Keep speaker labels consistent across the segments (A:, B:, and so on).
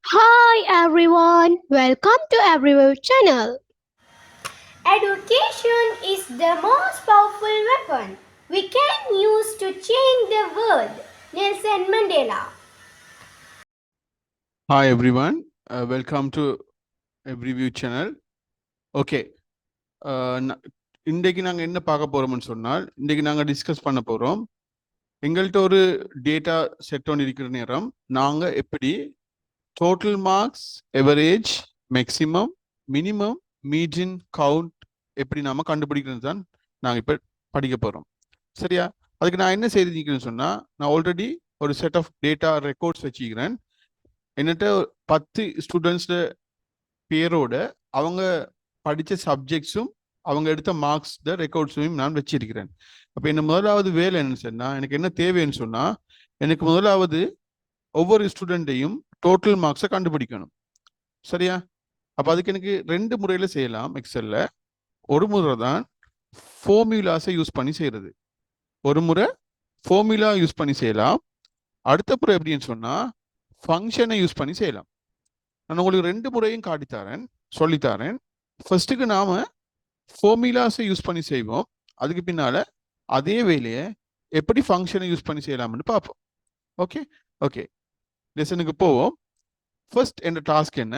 A: Hi everyone, welcome to Everywhere channel.
B: Education is the most powerful weapon we can use to change the world. Nelson Mandela.
C: Hi everyone, welcome to Every View channel. Okay, இன்றைக்கு நாங்கள் என்ன பார்க்க போகிறோம்னு சொன்னால், இன்றைக்கு நாங்கள் discuss பண்ண போகிறோம். எங்கள்கிட்ட ஒரு டேட்டா செட் ஒன்று இருக்கிற நேரம் நாங்கள் எப்படி total marks, average, maximum, minimum, median, count எப்படி நாம் கண்டுபிடிக்கிறது தான் நாங்கள் இப்போ படிக்க போகிறோம். சரியா? அதுக்கு நான் என்ன செய்திருக்கேன்னு சொன்னால், நான் ஆல்ரெடி ஒரு செட் ஆஃப் டேட்டா ரெக்கார்ட்ஸ் வச்சுக்கிறேன். என்னட்ட 10 ஸ்டூடெண்ட்ஸோட பேரோட அவங்க படித்த சப்ஜெக்ட்ஸும் அவங்க எடுத்த மார்க்ஸ் ரெக்கார்ட்ஸையும் நான் வச்சிருக்கிறேன். அப்போ என்ன முதலாவது வேலை என்னன்னு சொன்னால், எனக்கு என்ன தேவைன்னு சொன்னால், எனக்கு முதலாவது ஒவ்வொரு ஸ்டூடெண்ட்டையும் டோட்டல் மார்க்ஸை கண்டுபிடிக்கணும். சரியா? அப்போ அதுக்கு எனக்கு 2 முறையில் செய்யலாம். எக்ஸலில் ஒரு முறை தான் ஃபார்முலாஸை யூஸ் பண்ணி செய்கிறது. ஒரு முறை ஃபார்முலா யூஸ் பண்ணி செய்யலாம். அடுத்த முறை எப்படின்னு சொன்னால் ஃபங்க்ஷனை யூஸ் பண்ணி செய்யலாம். நான் உங்களுக்கு 2 முறையும் காட்டித்தாரேன், சொல்லித்தாரேன். ஃபர்ஸ்ட்டுக்கு நாம ஃபார்முலாஸை யூஸ் பண்ணி செய்வோம். அதுக்கு பின்னால அதே வேலையை எப்படி ஃபங்க்ஷனை யூஸ் பண்ணி செய்யலாம்னு பார்ப்போம். ஓகே ஓகே, லெசனுக்கு போவோம். ஃபர்ஸ்ட் என்ற டாஸ்க் என்ன,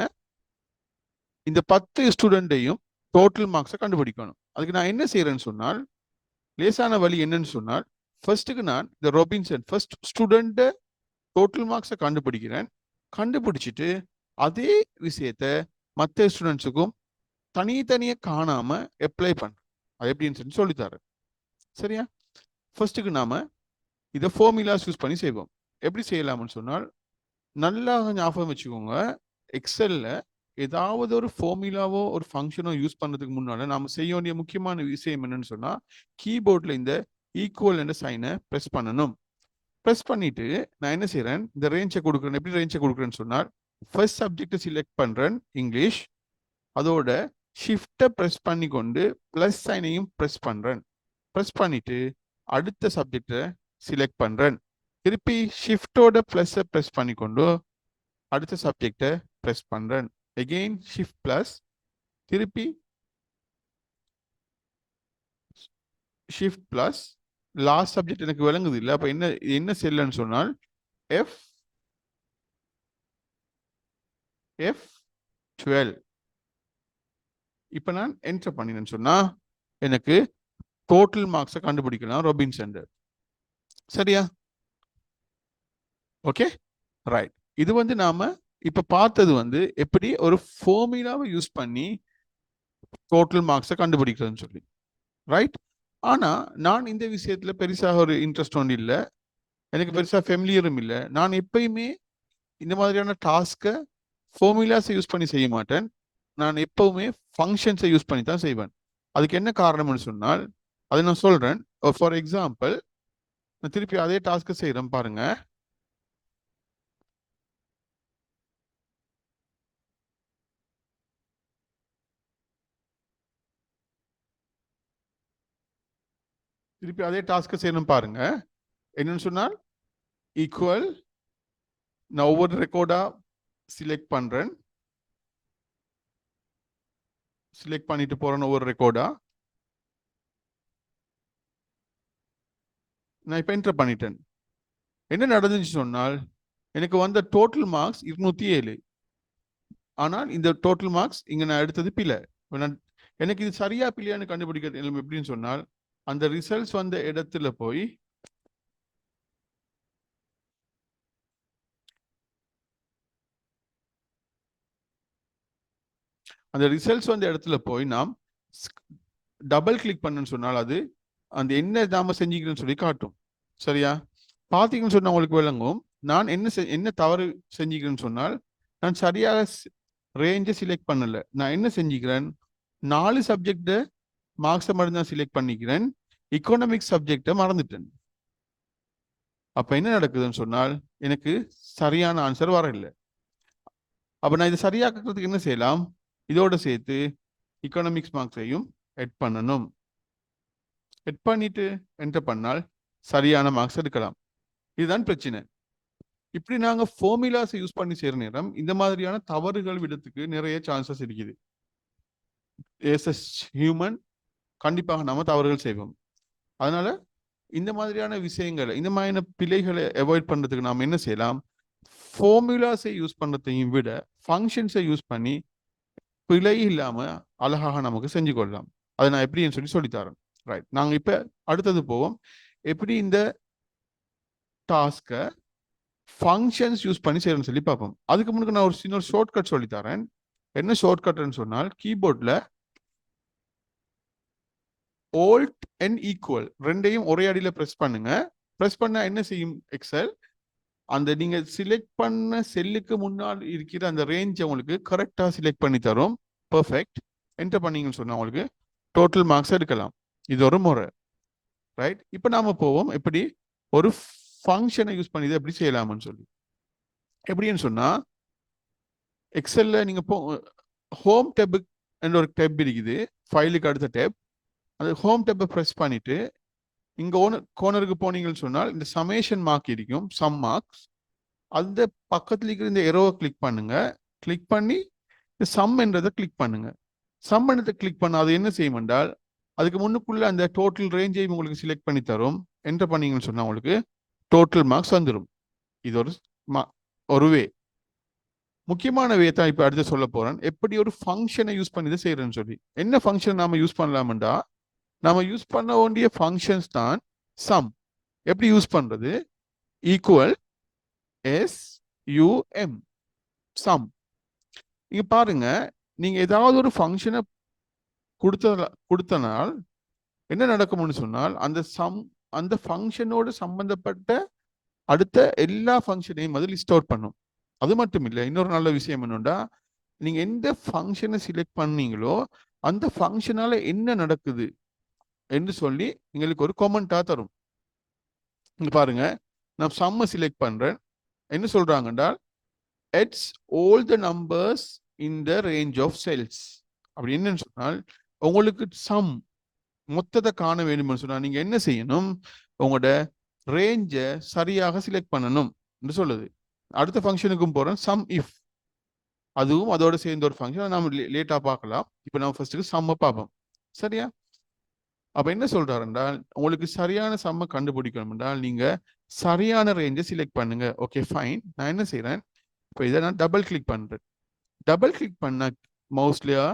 C: இந்த 10 ஸ்டூடெண்ட்டையும் டோட்டல் மார்க்ஸை கண்டுபிடிக்கணும். அதுக்கு நான் என்ன செய்யறேன்னு சொன்னால், லேசான வழி என்னன்னு சொன்னால், ஃபர்ஸ்ட்டுக்கு நான் இந்த ராபின்சன் ஃபர்ஸ்ட் ஸ்டூடெண்ட்டை டோட்டல் மார்க்ஸை கண்டுபிடிக்கிறேன். கண்டுபிடிச்சிட்டு அதே விஷயத்த மற்ற ஸ்டூடெண்ட்ஸுக்கும் தனித்தனியாக காணாம அப்ளை பண்ண, அது எப்படின்னு சொல்லித்தரேன். சரியா? ஃபர்ஸ்ட்டுக்கு நாம இதை ஃபார்முலாஸ் யூஸ் பண்ணி செய்வோம். எப்படி செய்யலாம்னு சொன்னால், நல்லா ஞாபகம் வச்சுக்கோங்க, எக்ஸல்ல ஏதாவது ஒரு ஃபார்முலாவோ ஒரு ஃபங்க்ஷனோ யூஸ் பண்ணுறதுக்கு முன்னால நாம செய்ய வேண்டிய முக்கியமான விஷயம் என்னன்னு சொன்னா, கீபோர்டில் இந்த ஈக்குவல் என்ற சைனை ப்ரெஸ் பண்ணணும். ப்ரெஸ் பண்ணிட்டு நான் என்ன செய்யறேன், இந்த ரேஞ்சை கொடுக்குறேன். எப்படி ரேஞ்சை கொடுக்குறேன்னு சொன்னால், ஃபர்ஸ்ட் சப்ஜெக்டை செலக்ட் பண்றேன் இங்கிலீஷ், அதோட ஷிஃப்டை ப்ரெஸ் பண்ணி கொண்டு ப்ளஸ் சைனையும் ப்ரெஸ் பண்றேன். ப்ரெஸ் பண்ணிட்டு அடுத்த சப்ஜெக்டை சிலக்ட் பண்றேன். திருப்பி ஷிஃப்டோட ப்ளஸ்ஸை ப்ரெஸ் பண்ணி கொண்டு அடுத்த சப்ஜெக்டை ப்ரெஸ் பண்றேன். எகெயின் ஷிஃப்ட் ப்ளஸ், திருப்பி ஷிஃப்ட் ப்ளஸ், லாஸ்ட் சப்ஜெக்ட் எனக்கு விளங்குது இல்லை. அப்போ என்ன என்ன செல்லுன்னு சொன்னால் F12. இப்போ நான் என்டர் பண்ணினேன்னு சொன்னா எனக்கு டோட்டல் மார்க்ஸை கண்டுபிடிக்கலாம் ராபின்சன். சரியா? Okay right. இது வந்து நாம இப்ப பார்த்தது எப்படி ஒரு ஃபார்முலாவை யூஸ் பண்ணி டோட்டல் மார்க்ஸை கண்டுபிடிக்கிறதுன்னு சொல்லி. ரைட்? ஆனா நான் இந்த விஷயத்துல பெருசாக ஒரு இன்ட்ரெஸ்ட் ஒன்று இல்லை, எனக்கு பெருசா ஃபெமிலியரும் இல்லை. நான் எப்பயுமே இந்த மாதிரியான டாஸ்க்கை ஃபார்முலாஸை யூஸ் பண்ணி செய்ய மாட்டேன். நான் எப்பவுமே ஃபங்க்ஷன்ஸை யூஸ் பண்ணி தான் செய்வேன். அதுக்கு என்ன காரணம்னு சொன்னால், அதை நான் சொல்றேன். ஃபார் எக்ஸாம்பிள், நான் திருப்பி அதே டாஸ்க்கை செய்யறேன் பாருங்க. திருப்பி அதே டாஸ்க்கை செய்யணும் பாருங்க. என்னன்னு சொன்னால், ஈக்குவல், நான் ஒவ்வொரு ரெக்கார்டா சிலெக்ட் பண்றேன். சிலெக்ட் பண்ணிட்டு போறேன் ஒவ்வொரு ரெக்கார்டா. நான் இப்போ என்டர் பண்ணிட்டேன். என்ன நடந்துச்சு சொன்னால், எனக்கு வந்த டோட்டல் மார்க்ஸ் 207. ஆனால் இந்த டோட்டல் மார்க்ஸ் இங்க நான் எடுத்தது பிழை. எனக்கு இது சரியா பிள்ளையான்னு கண்டுபிடிக்கிறது எப்படின்னு சொன்னால், அந்த ரிசல்ட்ஸ் வந்த இடத்துல போய் அந்த ரிசல்ட்ஸ் வந்த இடத்துல போய் நாம் டபுள் கிளிக் பண்ணு சொன்னால் அது அந்த என்ன நாம செஞ்சுக்கிறேன்னு சொல்லி காட்டும். சரியா? பார்த்தீங்கன்னு சொன்னா உங்களுக்கு விளங்கும். நான் என்ன தவறு செஞ்சுக்கிறேன்னு சொன்னால், நான் சரியாக ரேஞ்சை சிலெக்ட் பண்ணல. நான் என்ன செஞ்சுக்கிறேன், 4 சப்ஜெக்ட மார்க்ஸை மட்டும் தான் சிலெக்ட் பண்ணிக்கிறேன். எக்கனாமிக்ஸ் சப்ஜெக்டை மறந்துட்டேன். அப்ப என்ன நடக்குதுன்னு சொன்னால், எனக்கு சரியான ஆன்சர் வரல. அப்ப நான் இதை சரியாக்குறதுக்கு என்ன செய்யலாம், இதோட சேர்த்து எக்கனாமிக்ஸ் மார்க்ஸையும் எட் பண்ணணும். எட் பண்ணிட்டு என்டர் பண்ணால் சரியான மார்க்ஸ் எடுக்கலாம். இதுதான் பிரச்சனை. இப்படி நாங்க ஃபார்முலாஸை யூஸ் பண்ணி செய்யற நேரம் இந்த மாதிரியான தவறுகள் விடத்துக்கு நிறைய சான்சஸ் இருக்குது. ஹியூமன் கண்டிப்பாக நம்ம தவறுகள் செய்வோம். அதனால இந்த மாதிரியான விஷயங்களை, இந்த மாதிரியான பிழைகளை அவாய்ட் பண்றதுக்கு நாம் என்ன செய்யலாம்? ஃபார்முலாஸை யூஸ் பண்றதையும் விட ஃபங்க்ஷன்ஸை யூஸ் பண்ணி பிழை இல்லாம அழகாக நமக்கு செஞ்சு கொள்ளலாம். அதை நான் எப்படின்னு சொல்லித்தரேன். ரைட், நாங்க இப்ப அடுத்தது போவோம். எப்படி இந்த டாஸ்கை ஃபங்க்ஷன்ஸ் யூஸ் பண்ணி செய்யணும்னு சொல்லி பார்ப்போம். அதுக்கு முன்னாடி நான் ஒரு சின்ன ஷார்ட்கட் சொல்லித்தரேன். என்ன ஷார்ட்கட்னு சொன்னால், கீபோர்ட்ல Alt and equal ரெண்டையும் ஒரே அடியில பிரஸ் பண்ணுங்க. பிரஸ் பண்ணா என்ன செய்யும் எக்ஸல்? அந்த நீங்க சிலெக்ட் பண்ண செல்லுக்கு முன்னால் இருக்கிற அந்த ரேஞ்ச் உங்களுக்கு கரெக்டா சிலெக்ட் பண்ணி தரும். பெர்ஃபெக்ட். என்டர் பண்ணீங்கன்னு சொன்னா உங்களுக்கு டோட்டல் மார்க்ஸ் எடுக்கலாம். இது ஒரு முறை. ரைட், இப்போ நாம போவோம் எப்படி ஒரு ஃபங்க்ஷனை யூஸ் பண்ணி எப்படி செய்யலாம்னு சொல்லி. எப்படின்னு சொன்னா, எக்ஸல்ல நீங்க ஹோம் டேப் என்ற ஒரு டேப் இருக்குது, ஃபைலுக்கு அடுத்த டேப். அந்த ஹோம் டேப்பை ப்ரெஸ் பண்ணிட்டு இங்க கோனருக்கு போனீங்கன்னு சொன்னால் இந்த சமேஷன் மார்க் இருக்கும், சம் மார்க்ஸ். அந்த பக்கத்துல இருக்கிற இந்த எரோவை கிளிக் பண்ணுங்க. கிளிக் பண்ணி இந்த சம் என்றதை கிளிக் பண்ணுங்க. சம் என்றதை கிளிக் பண்ண அது என்ன செய்யும் என்றால், அதுக்கு முன்னுக்குள்ள அந்த டோட்டல் ரேஞ்சையும் உங்களுக்கு சிலெக்ட் பண்ணி தரும். என்டர் பண்ணீங்கன்னு சொன்னா உங்களுக்கு டோட்டல் மார்க்ஸ் வந்துடும். இது ஒரு வே. முக்கியமான வே தான் இப்ப அடுத்து சொல்ல போறேன். எப்படி ஒரு ஃபங்க்ஷனை யூஸ் பண்ணி இதை செய்யறேன்னு சொல்லி. என்ன ஃபங்க்ஷன் நாம யூஸ் பண்ணலாம்டா, நாம யூஸ் பண்ண வேண்டிய ஃபங்க்ஷன்ஸ் தான் சம். எப்படி யூஸ் பண்றது? Equal SUM sum. நீங்க பாருங்க, நீங்க ஏதாவது ஒரு ஃபங்க்ஷனை கொடுத்தனால் என்ன நடக்கும்னு சொன்னால், அந்த ஃபங்க்ஷனோடு சம்பந்தப்பட்ட அடுத்த எல்லா ஃபங்க்ஷனையும் அது லிஸ்ட் அவுட் பண்ணும். அது மட்டும் இல்லை, இன்னொரு நல்ல விஷயம் என்னன்னா, நீங்க எந்த ஃபங்க்ஷனை சிலெக்ட் பண்ணீங்களோ அந்த ஃபங்க்ஷனால என்ன நடக்குது என்று சொல்லி எங்களுக்கு ஒரு கமெண்டா தரும். இங்க பாருங்க, நான் சம்ம சிலெக்ட் பண்றேன். என்ன சொல்றாங்கன்னா, adds all the numbers in the range of cells. அப்படி என்னன்னு சொன்னால், உங்களுக்கு சம் மொத்தத்தை காண வேண்டும் சொன்னா நீங்க என்ன செய்யணும்? உங்களோட ரேஞ்சை சரியாக சிலெக்ட் பண்ணணும் என்று சொல்லுது. அடுத்த ஃபங்க்ஷனுக்கும் போறேன், சம் இஃப். அதுவும் அதோட சேர்ந்த ஒரு ஃபங்க்ஷன், நம்ம லேட்டா பார்க்கலாம். இப்போ நம்ம ஃபர்ஸ்ட்டுக்கு சம்ம பார்ப்போம். சரியா? அப்ப என்ன சொல்றாரு என்றால், உங்களுக்கு சரியான சம்ம கண்டுபிடிக்கணும் என்றால் நீங்க சரியான ரேஞ்சை சிலெக்ட் பண்ணுங்க. Okay fine. நான் என்ன செய்யறேன், இப்போ இதை நான் டபுள் கிளிக் பண்றேன். டபுள் கிளிக் பண்ண மவுஸ்லயா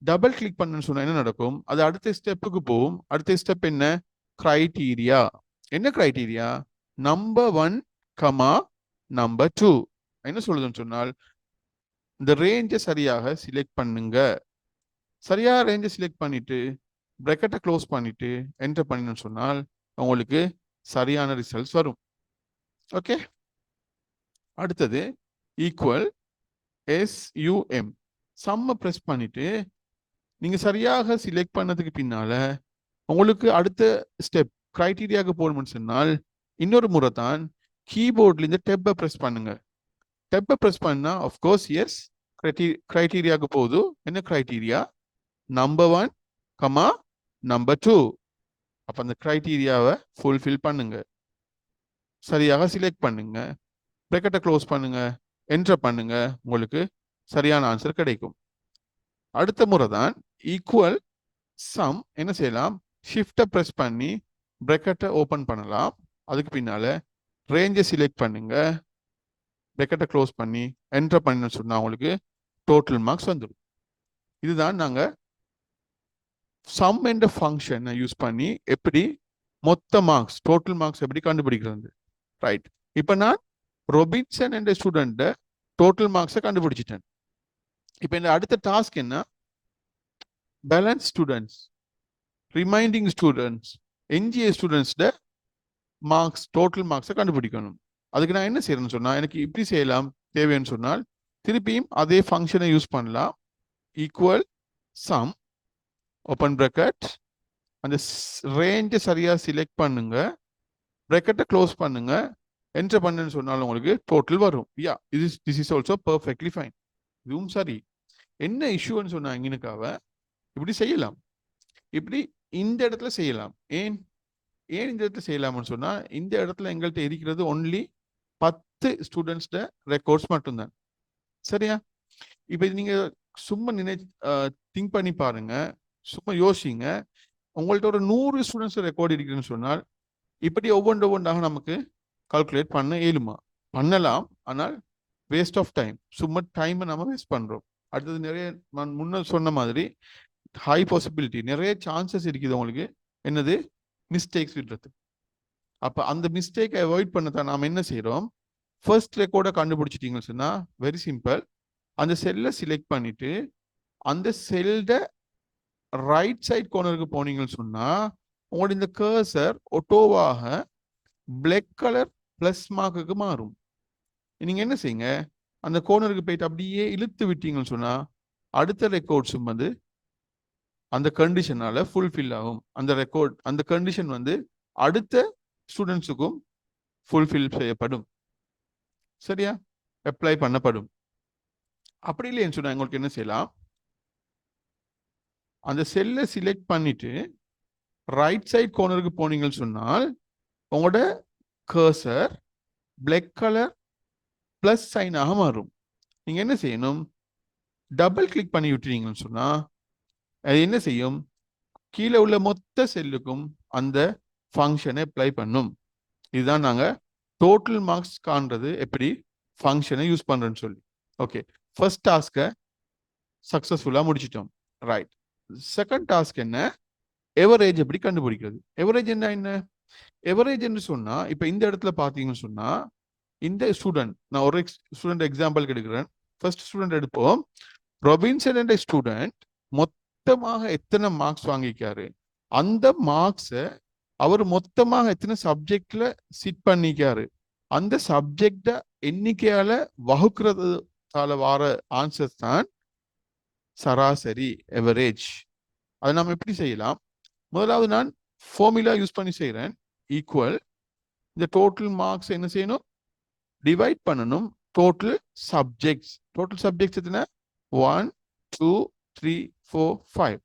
C: டபுள் கிளிக் பண்ணு சொன்னா என்ன நடக்கும்? அது அடுத்த ஸ்டெப்புக்கு போகும். அடுத்த ஸ்டெப் என்ன? கிரைட்டீரியா. என்ன கிரைட்டீரியா? Number 1, number 2. என்ன சொல்லுதுன்னு சொன்னால், இந்த ரேஞ்சை சரியாக சிலெக்ட் பண்ணுங்க. சரியாக ரேஞ்சை சிலெக்ட் பண்ணிட்டு பிராக்கெட்டை க்ளோஸ் பண்ணிட்டு என்டர் பண்ணணும்னு சொன்னால் உங்களுக்கு சரியான ரிசல்ட்ஸ் வரும். ஓகே, அடுத்தது ஈக்குவல் SUM. சம்ம பிரஸ் பண்ணிட்டு நீங்க சரியாக சிலெக்ட் பண்ணதுக்கு பின்னால உங்களுக்கு அடுத்த ஸ்டெப் கிரைட்டீரியாவுக்கு போகணும்னு சொன்னால் இன்னொரு முறை தான் கீபோர்ட்ல இந்த டெப்பை பிரஸ் பண்ணுங்க. டெப்பை பிரஸ் பண்ணா ஆஃப்கோர்ஸ் எஸ் கிரைட்டீரியாவுக்கு போகுது. என்ன கிரைட்டீரியா? Number 1, number 2. அப்ப அந்த கிரைட்டீரியாவை ஃபுல்ஃபில் பண்ணுங்க. சரியாக சிலெக்ட் பண்ணுங்க, பிராக்கெட்டை க்ளோஸ் பண்ணுங்க, என்டர் பண்ணுங்க, உங்களுக்கு சரியான ஆன்சர் கிடைக்கும். அடுத்த முறை தான் ஈக்குவல் சம். என்ன செய்யலாம்? ஷிஃப்டை பிரஸ் பண்ணி பிராக்கெட்டை ஓபன் பண்ணலாம். அதுக்கு பின்னால ரேஞ்சை சிலெக்ட் பண்ணுங்க, பிராக்கெட்டை க்ளோஸ் பண்ணி என்டர் பண்ணு சொன்னா உங்களுக்கு டோட்டல் மார்க்ஸ் வந்துடும். இதுதான் நாங்க சம் என்ற ஃபங்க்ஷனை யூஸ் பண்ணி எப்படி மொத்த மார்க்ஸ், டோட்டல் மார்க்ஸ் எப்படி கண்டுபிடிக்கிறது. ரைட், இப்போ நான் ரொபின்சன் என்ற ஸ்டூடெண்ட் டோட்டல் மார்க்ஸை கண்டுபிடிச்சிட்டேன். இப்போ இந்த அடுத்த டாஸ்க் என்ன? Balance students, remaining students, NGA ஸ்டூடெண்ட்ஸ்ட மார்க்ஸ், டோட்டல் மார்க்ஸை கண்டுபிடிக்கணும். அதுக்கு நான் என்ன செய்யறேன்னு சொன்னா, எனக்கு இப்படி செய்யலாம். தேவைன்னு சொன்னால் திருப்பியும் அதே ஃபங்க்ஷனை யூஸ் பண்ணலாம். ஈக்குவல் சம், ஓப்பன் பிராக்கெட், அந்த ரேஞ்சை சரியா சிலெக்ட் பண்ணுங்க, பிராக்கெட்டை க்ளோஸ் பண்ணுங்க, என்டர் பண்ணுன்னு சொன்னாலும் உங்களுக்கு டோட்டல் வரும். Yeah, this is also perfectly fine. இதுவும் சரி. என்ன இஷ்யூன்னு சொன்னா, இங்கனுக்காக இப்படி செய்யலாம், இப்படி இந்த இடத்துல செய்யலாம். ஏன் இந்த இடத்துல செய்யலாம்னு சொன்னா, இந்த இடத்துல எங்கள்கிட்ட இருக்கிறது ஒன்லி 10 ஸ்டூடெண்ட்ஸ்ட ரெக்கார்ட்ஸ் மட்டும்தான். சரியா? இப்போ நீங்க சும்மா திங்க் பண்ணி பாருங்க, சும்மா யோசிங்க. உங்கள்ட்ட ஒரு 100 ஸ்டூடெண்ட்ஸ் ரெக்கார்ட் இருக்குன்னு சொன்னால் இப்படி ஒவ்வொன்றாக நமக்கு கால்குலேட் பண்ண இயலுமா? பண்ணலாம், ஆனால் வேஸ்ட் ஆஃப் டைம். சும்மா டைமை நம்ம வேஸ்ட் பண்றோம். அடுத்தது நிறைய நான் முன்ன சொன்ன மாதிரி ஹை பாசிபிலிட்டி, நிறைய சான்சஸ் இருக்குது உங்களுக்கு என்னது மிஸ்டேக்ஸ் விடுறது. அப்ப அந்த மிஸ்டேக்கை அவாய்ட் பண்ணதான் நாம் என்ன செய்யறோம், ஃபர்ஸ்ட் ரெக்கார்டை கண்டுபிடிச்சிட்டீங்கன்னு சொன்னா வெரி சிம்பிள். அந்த செல்லை செலக்ட் பண்ணிட்டு அந்த செல்ட ரைட் சைட் கார்னருக்கு போனீங்கன்னு சொன்னா உங்களோட இந்த கர்சர் ஒட்டோவாக பிளாக் கலர் பிளஸ் மார்க்குக்கு மாறும். நீங்க என்ன செய்யுங்க, அந்த கோனருக்கு போயிட்டு அப்படியே இழுத்து விட்டீங்கன்னு சொன்னா அடுத்த ரெக்கார்ட்ஸும் வந்து அந்த கண்டிஷனால ஃபுல்ஃபில் ஆகும். அந்த ரெக்கார்ட் அந்த கண்டிஷன் வந்து அடுத்த ஸ்டூடெண்ட்ஸுக்கும் ஃபுல்ஃபில் செய்யப்படும். சரியா? அப்ளை பண்ணப்படும். அப்படி இல்லைன்னு சொன்னா உங்களுக்கு என்ன செய்யலாம், அந்த செல்லை செலக்ட் பண்ணிட்டு ரைட் சைட் கார்னருக்கு போனீங்கன்னு சொன்னால் உங்களோட கர்சர் பிளாக் கலர் பிளஸ் சைனாக மாறும். நீங்க என்ன செய்யணும், டபுள் கிளிக் பண்ணி விட்டுறீங்கன்னு சொன்னா அது என்ன செய்யும், கீழே உள்ள மொத்த செல்லுக்கும் அந்த ஃபங்க்ஷனை அப்ளை பண்ணும். இதுதான் நாங்க டோட்டல் மார்க்ஸ் காண்றது எப்படி ஃபங்க்ஷனை யூஸ் பண்றேன்னு சொல்லி. ஓகே, ஃபர்ஸ்ட் டாஸ்கை சக்சஸ்ஃபுல்லா முடிச்சிட்டோம். ரைட், செகண்ட் டாஸ்க் என்ன, எவரேஜ் எப்படி கண்டுபிடிக்கிறது. எவரேஜ் என்ன, எவரேஜ் என்று சொன்னா இப்ப இந்த இடத்துல பாத்தீங்கன்னு சொன்னா இந்த ஸ்டூடெண்ட், நான் ஒரு ஸ்டூடெண்ட் எக்ஸாம்பிள் எடுக்கிறேன். ஃபர்ஸ்ட் ஸ்டூடெண்ட் எடுப்போம். ரொபின்சன் என்ற ஸ்டூடெண்ட் மொத்தமாக எத்தனை மார்க்ஸ் வாங்கிக்காரு, அந்த மார்க்ஸை அவர் மொத்தமாக எத்தனை சப்ஜெக்ட்ல சிட் பண்ணிக்காரு, அந்த சப்ஜெக்ட எண்ணிக்கையால வகுக்கிறதால வார ஆன்சர்ஸ் தான் சராசரி, எவரேஜ். அதை நாம் எப்படி செய்யலாம், முதலாவது நான் ஃபார்முலா யூஸ் பண்ணி செய்கிறேன். ஈக்குவல் இந்த டோட்டல் மார்க்ஸ் என்ன செய்யணும், டிவைட் பண்ணணும் டோட்டல் சப்ஜெக்ட்ஸ். டோட்டல் சப்ஜெக்ட்ஸ் எத்தனை, 1 2 3 4 5.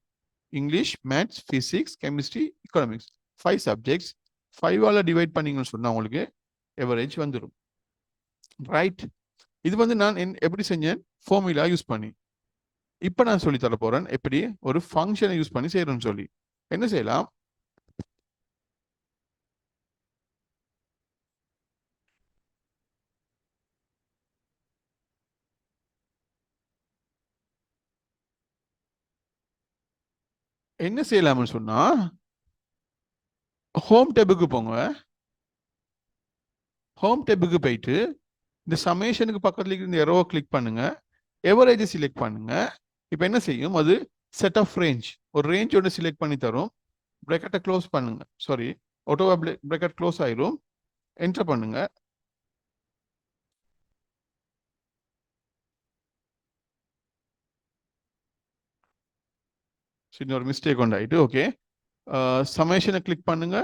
C: English, maths, physics, chemistry, economics, 5 subjects. 5ஆல டிவைட் பண்ணீங்கன்னு சொன்னா உங்களுக்கு எவரேஜ் வந்துடும். ரைட், இது வந்து நான் எப்படி செஞ்சேன், ஃபார்முலா யூஸ் பண்ணி. இப்ப நான் சொல்லி தர போறேன் எப்படி ஒரு ஃபங்க்ஷனை யூஸ் பண்ணி செய்யறேன்னு சொல்லி. என்ன செய்யலாம், என்ன செய்யலாம்னு சொன்னா ஹோம் டேபுக்கு போங்க. ஹோம் டேபுக்கு போயிட்டு இந்த சமேஷனுக்கு பக்கத்துல இருக்கிற இந்த எரோவை கிளிக் பண்ணுங்க, எவரேஜை செலக்ட் பண்ணுங்க. இப்போ என்ன செய்யும், அது செட் ஆஃப் ரேஞ்ச், ஒரு ரேஞ்ச் ஒன்று செலக்ட் பண்ணி தரும். பிரேக்கெட்டை க்ளோஸ் பண்ணுங்க, சாரி ஆட்டோவா பிரேக்கெட் க்ளோஸ் ஆயிரும். என்டர் பண்ணுங்க. சின்ன ஒரு மிஸ்டேக் உண்டாயிட்டு. ஓகே, சமேஷனை கிளிக் பண்ணுங்க,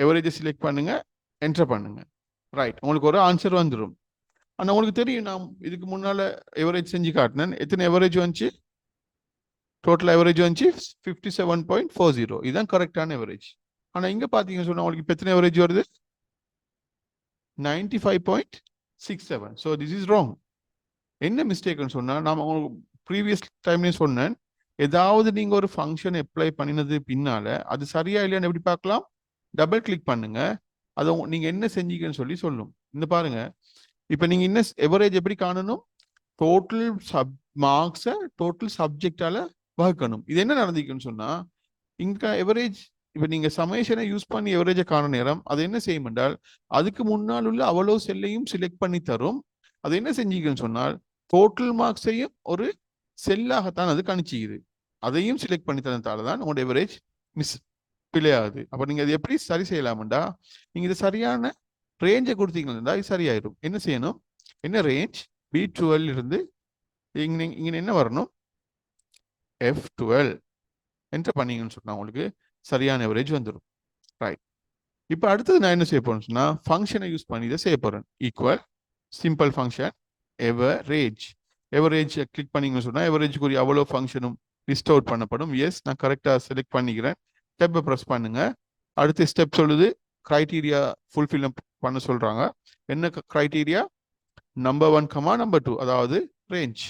C: எவரேஜை செலக்ட் பண்ணுங்க, என்டர் பண்ணுங்க. ரைட், உங்களுக்கு ஒரு ஆன்சர் வந்துடும். ஆனால் உங்களுக்கு தெரியும், நான் இதுக்கு முன்னால எவரேஜ் செஞ்சு காட்டினேன். எத்தனை எவரேஜ் வந்துச்சு, டோட்டல் எவரேஜ் வந்துச்சு 57.40. இதுதான் கரெக்டான எவரேஜ். ஆனால் இங்கே பார்த்தீங்கன்னு சொன்னால் உங்களுக்கு இப்போ எத்தனை எவரேஜ் வருது, 95.67. So this is wrong. என்ன மிஸ்டேக்னு சொன்னால் நான் உங்களுக்கு ப்ரீவியஸ் டைம்லேயும் சொன்னேன், ஏதாவது நீங்கள் ஒரு ஃபங்க்ஷன் அப்ளை பண்ணினது பின்னால அது சரியா இல்லையான்னு எப்படி பார்க்கலாம், டபுள் கிளிக் பண்ணுங்க, அதை நீங்கள் என்ன செஞ்சீங்கன்னு சொல்லி சொல்லும். இந்த பாருங்க, இப்போ நீங்கள் இன்னும் எவரேஜ் எப்படி காணணும், டோட்டல் மார்க்ஸை டோட்டல் சப்ஜெக்டால வகுக்கணும். இது என்ன நடந்திருக்குன்னு சொன்னா இங்க எவரேஜ், இப்போ நீங்க சமேஷனை யூஸ் பண்ணி எவரேஜை காண நேரம் அது என்ன செய்யும் என்றால் அதுக்கு முன்னால் உள்ள அவ்வளவு செல்லையும் செலக்ட் பண்ணி தரும். அது என்ன செஞ்சீங்கன்னு சொன்னால் டோட்டல் மார்க்ஸையும் ஒரு செல்லாகத்தான் அது கணிச்சிக்குது. அதையும் செலக்ட் பண்ணி தரதால தான் உங்களோட எவரேஜ் மிஸ் பிழையாகுது. அப்ப நீங்க அது எப்படி சரி செய்யலாம்டா, நீங்க இது சரியான ரேஞ்சை கொடுத்தீங்கன்னா இது சரியாயிடும். என்ன செய்யணும், என்ன ரேஞ்ச், B12 இருந்து இங்க என்ன வரணும், F12 என்டர் பண்ணீங்கன்னு சொன்னா உங்களுக்கு சரியான எவரேஜ் வந்துடும். ரைட், இப்போ அடுத்தது நான் என்ன செய்ய போறேன்னு சொன்னா ஃபங்க்ஷனை யூஸ் பண்ணி இதை செய்ய போறேன். Equal simple function average. Average click பண்ணீங்கன்னு சொன்னா எவரேஜ்க்குரிய அவ்வளோ ஃபங்க்ஷனும் லிஸ்ட் அவுட் பண்ணப்படும். எஸ், நான் கரெக்டாக செலக்ட் பண்ணிக்கிறேன். ஸ்டெப்பை ப்ரெஸ் பண்ணுங்க. அடுத்த ஸ்டெப் சொல்லுது criteria fulfill பண்ண சொல்றாங்க. என்ன criteria? number 1, number 2, அதாவது range.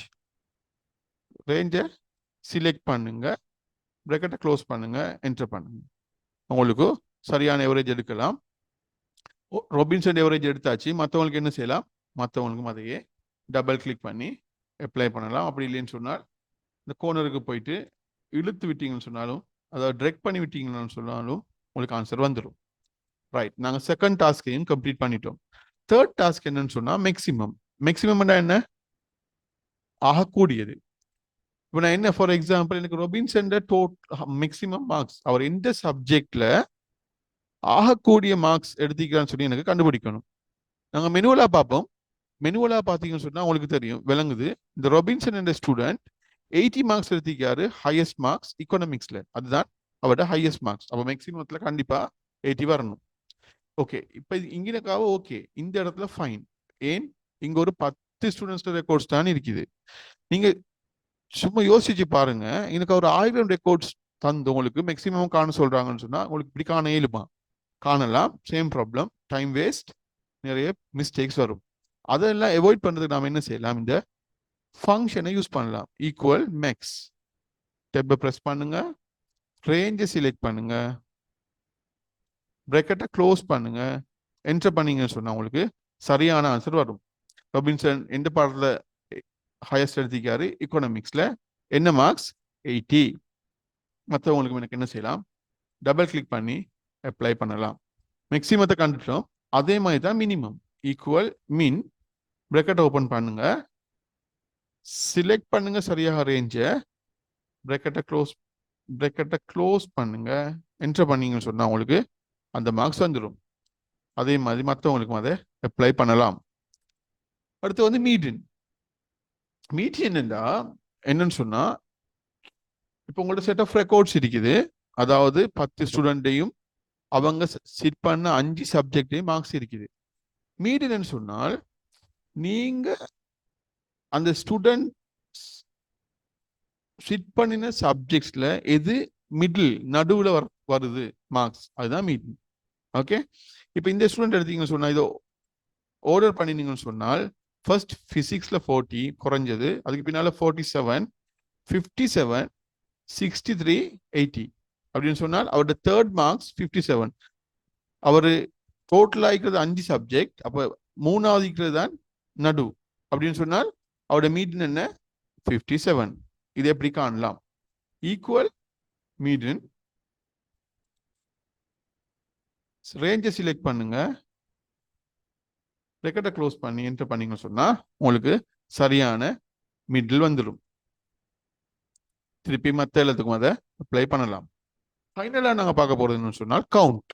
C: range select பண்ணுங்க, bracket க்ளோஸ் பண்ணுங்க, enter பண்ணுங்க. உங்களுக்கு சரியான எவரேஜ் எடுக்கலாம். ராபின்சன் எவரேஜ் எடுத்தாச்சு. மற்றவங்களுக்கு என்ன செய்யலாம்? மற்றவங்களுக்கும் அதையே டபுள் கிளிக் பண்ணி அப்ளை பண்ணலாம். அப்படி இல்லைன்னு சொன்னால் இந்த கோனருக்கு போயிட்டு இழுத்து விட்டீங்கன்னு சொன்னாலும், அதாவது ட்ரெக் பண்ணி விட்டீங்கன்னு சொன்னாலும் உங்களுக்கு ஆன்சர் வந்துடும். ரைட், நாங்கள் செகண்ட் டாஸ்கையும் கம்ப்ளீட் பண்ணிட்டோம். தேர்ட் டாஸ்க் என்னன்னு சொன்னால் மேக்ஸிமம். மேக்ஸிமம்னா என்ன? ஆகக்கூடியது. இப்போ நான் என்ன, ஃபார் எக்ஸாம்பிள், எனக்கு ராபின்சன் மேக்ஸிமம் மார்க்ஸ், அவர் எந்த சப்ஜெக்ட்ல ஆகக்கூடிய மார்க்ஸ் எடுத்துக்கிறான்னு சொல்லி எனக்கு கண்டுபிடிக்கணும். நாங்கள் மெனுவலாக பார்ப்போம். மெனுவலாக பார்த்தீங்கன்னு சொன்னால் உங்களுக்கு தெரியும், விளங்குது. இந்த ராபின்சன் என்ற ஸ்டூடெண்ட் 80 மார்க்ஸ் எடுத்திருக்காரு, ஹையஸ்ட் மார்க்ஸ் எக்கனாமிக்ஸ்ல. அதுதான் அவரோட ஹையஸ்ட் மார்க்ஸ். அப்போ மேக்ஸிமத்தில் கண்டிப்பாக 80 வரணும். ஓகே, இப்போ இங்கேனக்காக ஓகே, இந்த இடத்துல ஃபைன். ஏன்? இங்கே ஒரு 10 ஸ்டூடெண்ட்ஸ் ரெக்கார்ட்ஸ் தான் இருக்குது. நீங்கள் சும்மா யோசிச்சு பாருங்க, எனக்கு ஒரு 1000 ரெக்கார்ட்ஸ் தந்து உங்களுக்கு மேக்ஸிமம் காண சொல்றாங்கன்னு சொன்னா உங்களுக்கு இப்படி காண இயலுமா? காணலாம். சேம் ப்ராப்ளம், டைம் வேஸ்ட், நிறைய மிஸ்டேக்ஸ் வரும். அதெல்லாம் அவாய்ட் பண்றதுக்கு நாம என்ன செய்யலாம்? இந்த ஃபங்க்ஷனை யூஸ் பண்ணலாம். ஈக்குவல் மேக்ஸ் டெப்பை ப்ரெஸ் பண்ணுங்க, ரேஞ்சை செலக்ட் பண்ணுங்க, பிராக்கெட்டை க்ளோஸ் பண்ணுங்க, என்டர் பண்ணீங்கன்னு சொன்னா உங்களுக்கு சரியான ஆன்சர் வரும். ராபின்சன் எந்த பாடத்துல ஹையஸ்ட் எடுத்திருக்காரு? எக்கனாமிக்ஸ்ல. என்ன மார்க்ஸ்? 80. மற்றவங்களுக்கு எனக்கு என்ன செய்யலாம்? டபுள் கிளிக் பண்ணி அப்ளை பண்ணலாம். மேக்ஸிமத்தை கண்டுட்டோம். அதே மாதிரி தான் மினிமம். ஈக்குவல் மின், பிராக்கெட் ஓப்பன் பண்ணுங்க, சிலெக்ட் பண்ணுங்க சரியாக ரேஞ்சை, பிராக்கெட்டை க்ளோஸ் பண்ணுங்க, என்டர் பண்ணீங்கன்னு சொன்னா உங்களுக்கு அந்த மார்க்ஸ் வந்துடும். அதே மாதிரி மற்றவங்களுக்கும் அதை அப்ளை பண்ணலாம். அடுத்து வந்து மீடியன். மீடியன் என்னன்னு சொன்னா, இப்போ உங்களோட செட் ஆஃப் ரெக்கார்ட்ஸ் இருக்குது. அதாவது 10 ஸ்டூடெண்ட்டையும் அவங்க சிட் பண்ண 5 சப்ஜெக்டையும் மார்க்ஸ் இருக்குது. மீடியன் சொன்னால் நீங்க அந்த ஸ்டூடெண்ட் சிட் பண்ணின சப்ஜெக்ட்ஸ்ல எது மிடில், நடுவுல வருது மார்க்ஸ், அதுதான் மீடியன். ஓகே, இப்போ இந்த ஸ்டூடெண்ட் எடுத்தீங்கன்னு சொன்னா, இதோ ஆர்டர் பண்ணினீங்கன்னு சொன்னால், ஃபர்ஸ்ட் பிசிக்ஸ்ல 40 குறைஞ்சது, அதுக்கு பின்னால 47, 57, 63, 80 அப்படின்னு சொன்னால் அவரோட தேர்ட் மார்க்ஸ் 57. அவர் டோட்டலா இருக்கிறது 5 சப்ஜெக்ட், அப்ப மூணாவது இருக்கிறது தான் நடு அப்படின்னு சொன்னால் அவரோட மீடியன் என்ன? 57. இது எப்படி காணலாம்? ஈக்குவல் மீடியன், ரேஞ்சை செலக்ட் பண்ணுங்க, ரெக்கார்டை க்ளோஸ் பண்ணி என்டர் பண்ணீங்கன்னு சொன்னா உங்களுக்கு சரியான மிடில் வந்துடும். திருப்பி மற்ற எல்லாத்துக்கும் அதை அப்ளை பண்ணலாம். ஃபைனலாக நாங்கள் பார்க்க போறதுன்னு சொன்னால் கவுண்ட்.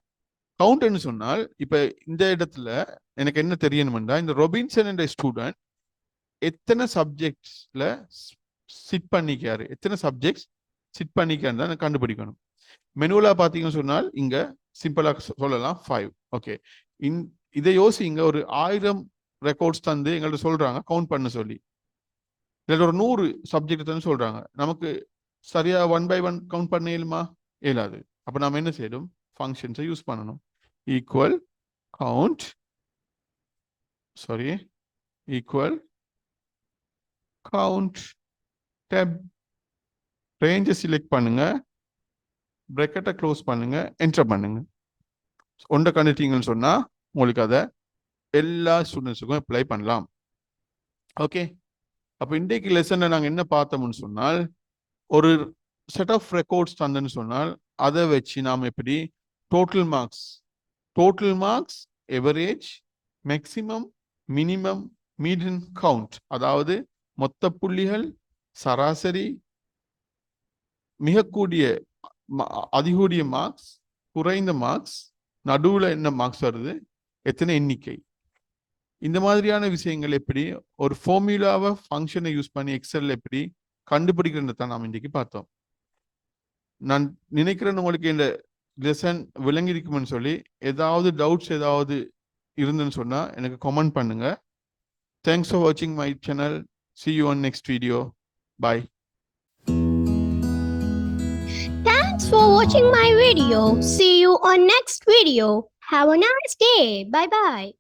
C: கவுண்ட்னு சொன்னால் இப்போ இந்த இடத்துல எனக்கு என்ன தெரியணும்னா, இந்த ராபின்சன் என்ற ஸ்டூடெண்ட் எத்தனை சப்ஜெக்ட்ஸ்ல சிட் பண்ணிக்காரு, எத்தனை சப்ஜெக்ட்ஸ் சிட் பண்ணிக்கான்னு தான் கண்டுபிடிக்கணும். மெனுவலா பார்த்தீங்கன்னு சொன்னால் இங்க சிம்பிளா சொல்லலாம் 5. ஓகே, இதை யோசிங்க. ஒரு 1000 ரெக்கார்ட்ஸ் தந்து எங்கள்கிட்ட சொல்றாங்க கவுண்ட் பண்ண சொல்லி, இதில் ஒரு 100 சப்ஜெக்ட் தந்து சொல்றாங்க. நமக்கு சரியா 1 by 1 கவுண்ட் பண்ண இயலுமா? இயலாது. அப்ப நாம என்ன செய்யணும்? ஃபங்க்ஷன்ஸை யூஸ் பண்ணணும். Equal count, equal count tab, ரேஞ்சை செலக்ட் பண்ணுங்க, பிராக்கெட்டை க்ளோஸ் பண்ணுங்க, என்டர் பண்ணுங்க. ஒன்றை கண்டுட்டீங்கன்னு சொன்னா உங்களுக்கு அதை எல்லா ஸ்டூடெண்ட்ஸுக்கும் அப்ளை பண்ணலாம். ஓகே, அப்போ இன்றைக்கு லெசன்ல நாங்கள் என்ன பார்த்தோம்னு சொன்னால், ஒரு செட் ஆஃப் ரெக்கார்ட்ஸ் தந்தன்னு சொன்னால் அதை வச்சு நாம் எப்படி total marks, average, maximum, minimum, median, count, அதாவது மொத்த புள்ளிகள், சராசரி, மிகக்கூடிய அதிகூடிய மார்க்ஸ், குறைந்த மார்க்ஸ், நடுவுல என்ன மார்க்ஸ் வருது, எத்தனை எண்ணிக்கை, இந்த மாதிரியான விஷயங்கள் எப்படி ஒரு ஃபார்முலாவை ஃபங்க்ஷனை யூஸ் பண்ணி எக்ஸல்ல எப்படி கண்டுபிடிக்கிறது தான் நாம் இன்றைக்கு பார்த்தோம். நான் நினைக்கிறேன் உங்களுக்கு இந்த லெசன் விளங்கி இருக்குமென்னு சொல்லி. ஏதாவது டவுட்ஸ் ஏதாவது இருந்துன்னு சொன்னா எனக்கு கமெண்ட் பண்ணுங்க. தேங்க்ஸ் ஃபார் வாட்சிங் my channel. See you on next video. Bye.
A: Thanks for watching my video. See you on next video. Have a nice day. Bye bye.